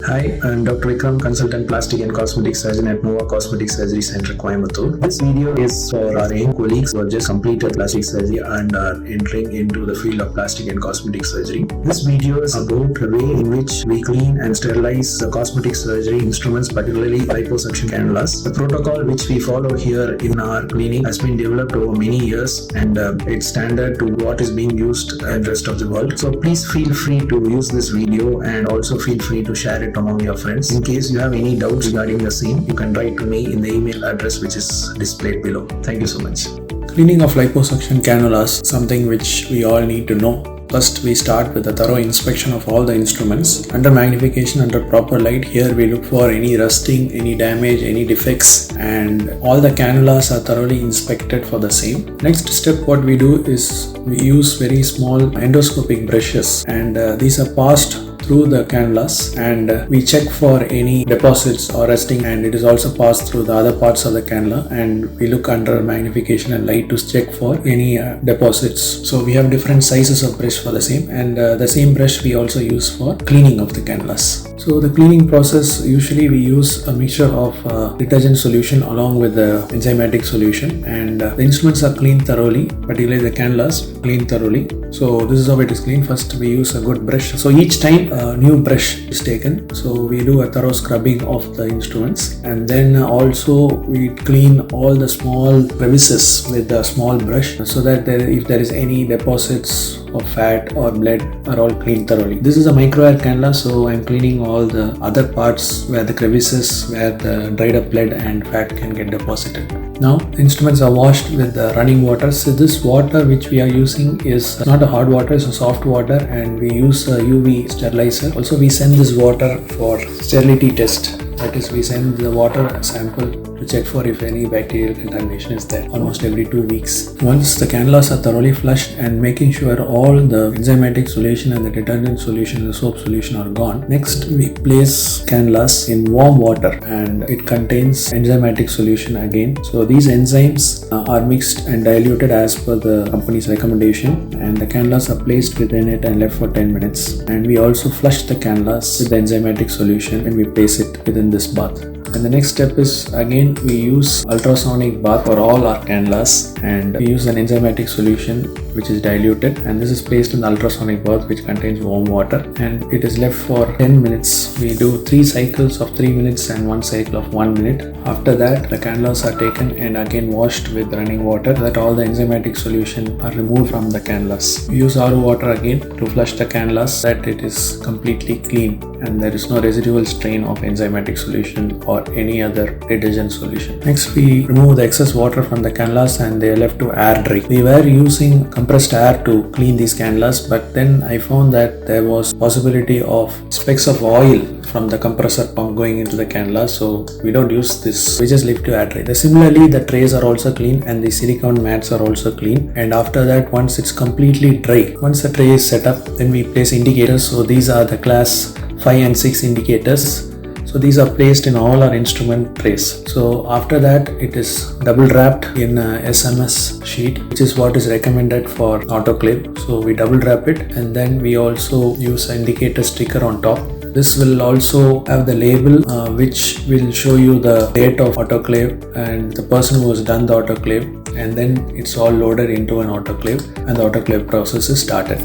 Hi, I'm Dr. Vikram, consultant plastic and cosmetic surgeon at 𝗬𝗵𝗲𝗂𝗂 Center, Coimbatore. This video is for our young colleagues who have just completed plastic surgery and are entering into the field of plastic and cosmetic surgery. This video is about the way in which we clean and sterilize the cosmetic surgery instruments, particularly liposuction cannulas. The protocol which we follow here in our clinic has been developed over many years and it's standard to what is being used in the rest of the world. So please feel free to use this video and also feel free to share it among your friends. In case you have any doubts regarding the same, you can write to me in the email address which is displayed below. Thank you so much. Cleaning of liposuction cannulas, something which we all need to know. First, we start with a thorough inspection of all the instruments. Under magnification, under proper light, here we look for any rusting, any damage, any defects, and all the cannulas are thoroughly inspected for the same. Next step, what we do is we use very small endoscopic brushes, and these are passed through the cannulas, and we check for any deposits or rusting, and it is also passed through the other parts of the cannula, and we look under magnification and light to check for any deposits. So we have different sizes of brush for the same, and the same brush we also use for cleaning of the cannulas. So the cleaning process, usually we use a mixture of detergent solution along with the enzymatic solution, and the instruments are cleaned thoroughly, particularly the cannulas cleaned thoroughly. So this is how it is cleaned. First we use a good brush. So each time a new brush is taken, so we do a thorough scrubbing of the instruments, and then also we clean all the small crevices with a small brush, so that if there is any deposits of fat or blood are all cleaned thoroughly. This is a micro air cannula, so I'm cleaning all the other parts where the crevices, where the dried up blood and fat can get deposited. Now instruments are washed with running water. So this water which we are using is not a hard water, it's a soft water, and we use a UV sterilizer. Also we send this water for sterility test. That is, we send the water sample to check for if any bacterial contamination is there almost every 2 weeks. Once the cannulas are thoroughly flushed and making sure all the enzymatic solution and the detergent solution and the soap solution are gone, next we place cannulas in warm water, and it contains enzymatic solution again. So these enzymes are mixed and diluted as per the company's recommendation, and the cannulas are placed within it and left for 10 minutes. And we also flush the cannulas with the enzymatic solution and we place it within this bath. And the next step is, again, we use ultrasonic bath for all our cannulas, and we use an enzymatic solution which is diluted, and this is placed in the ultrasonic bath which contains warm water, and it is left for 10 minutes. We do 3 cycles of 3 minutes and 1 cycle of 1 minute. After that, the cannulas are taken and again washed with running water, so that all the enzymatic solution are removed from the cannulas. We use RO water again to flush the cannulas, so that it is completely clean and there is no residual strain of enzymatic solution or any other detergent solution. Next, we remove the excess water from the cannulas and they are left to air dry. We were using compressed air to clean these cannulas, but then I found that there was possibility of specks of oil from the compressor pump going into the cannula, so we don't use this. We just leave to air dry. Similarly, the trays are also clean and the silicone mats are also clean, and after that, once it's completely dry, once the tray is set up, then we place indicators. So these are the class 5 and 6 indicators. So these are placed in all our instrument trays. So after that, it is double wrapped in a SMS sheet, which is what is recommended for autoclave. So we double wrap it, and then we also use an indicator sticker on top. This will also have the label which will show you the date of autoclave and the person who has done the autoclave, and then it's all loaded into an autoclave and the autoclave process is started.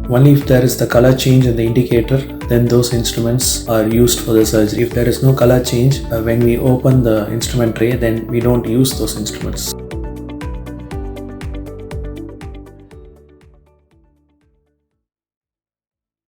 Only if there is the color change in the indicator, then those instruments are used for the surgery. If there is no color change when we open the instrument tray, then we don't use those instruments.